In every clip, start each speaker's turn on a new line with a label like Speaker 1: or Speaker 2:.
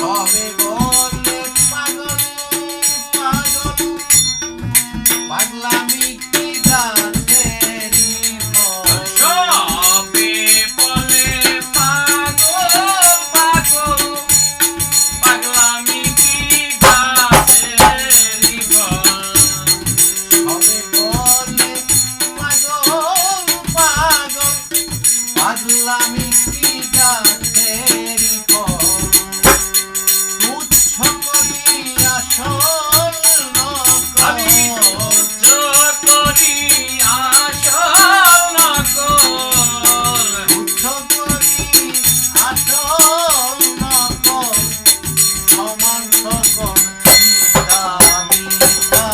Speaker 1: তবে বলে পাগল পাগল পাগলামি কি গাছের
Speaker 2: সবে বলে পাগল পাগল পাগলামি কি গাছের ফল
Speaker 1: তবে বলে পাগল পাগল পাগলামি কি গাছের ফল তুচ্ছ করি আসল
Speaker 2: আমি
Speaker 1: নকল
Speaker 2: তুচ্ছ করি আসল নকল
Speaker 1: তুচ্ছ করি আসল নকল সমান সকল চিন্তা মিথ্যা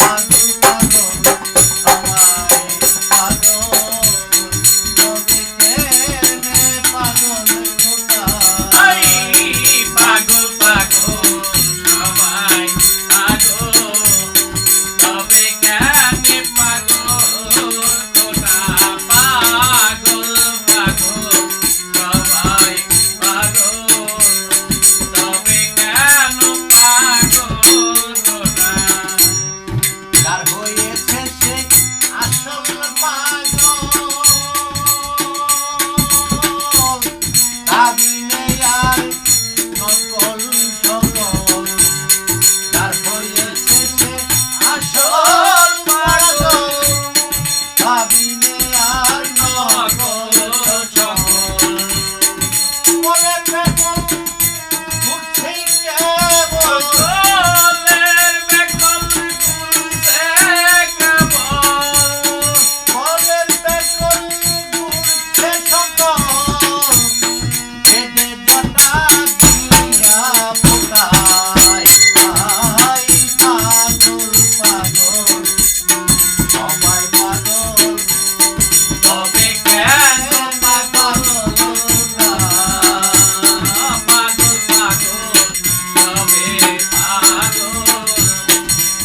Speaker 1: পাগল পাগল সবাই পাগল তবে কেনে পাগল খোদা
Speaker 2: এই পাগল পাগল সবাই পাগল তবে কেন পাগল খোদা পাগল পাগল সবাই পাগল তবে কেন পাগল খোদা
Speaker 1: যার হয়েছে সে আসল পাগল দাবি নেই আর নকল সকল যার হয়েছে সে আসল পাগল দাবি নেই আর নকল সকল বলে বেকল ঘুরছেই কেবল
Speaker 2: সকলের বেকল ঘুরছে কেবল
Speaker 1: বলের বেকল ঘুরছে সকল কেটে জটা দিয়া ফোটায় আই পাগল পাগল সবাই পাগল
Speaker 2: তবে কেন
Speaker 1: পাগল
Speaker 2: পাগল পাগল তবে পাগল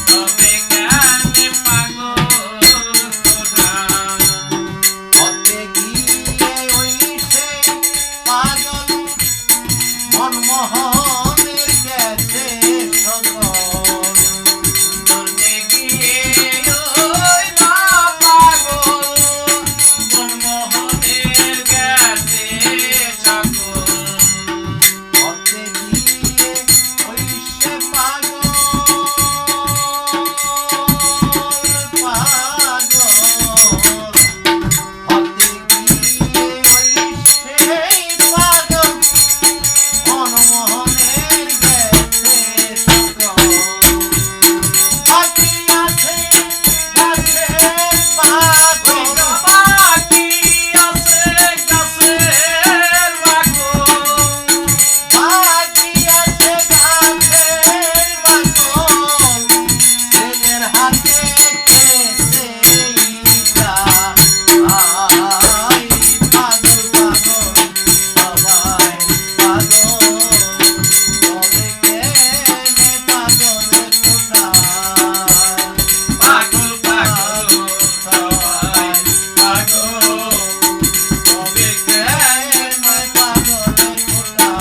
Speaker 2: তবে কেন পাগল খোদা
Speaker 1: পথে গিয়ে ওই সেই পাগল মনমোহনের গেছে সকল
Speaker 2: তোরতে গিয়ে ওই না পাগল মনমোহনের গেছে সকল
Speaker 1: পথে গিয়ে ওই সে পাগল পাগল পথে গিয়ে ওই সেই পাগল মনমোহনের গেছে সকল বাকি আছে গাছের পাগল
Speaker 2: বাকি আছে গাছের বাকল
Speaker 1: বাকি আছে গাছের বাকল ছেলের হাতে খেতে ইটা আই পাগল পাগল সবাই পাগল তবে কেনে পাগল খোদা
Speaker 2: পাগল পাগল সবাই পাগল
Speaker 1: তবে কেনে পাগল খোদা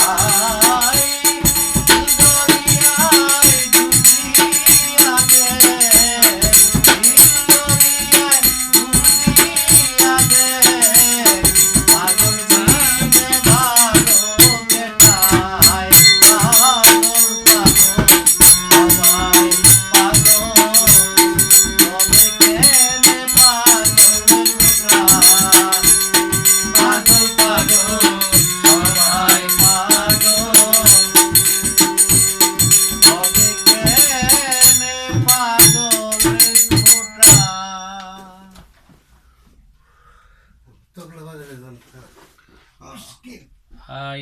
Speaker 1: আই দরিয়ায় ডুবিয়া গে দরিয়ায় ডুবিয়া গে পাগল মানে ভালো বেটায় পাগল পাগল সবাই পাগল তবে কেনে পাগল খোদা পাগল পাগল সবাই পাগল তবে কেনে পাগল খোদা
Speaker 3: তবলা বাজারে যান।
Speaker 2: হাই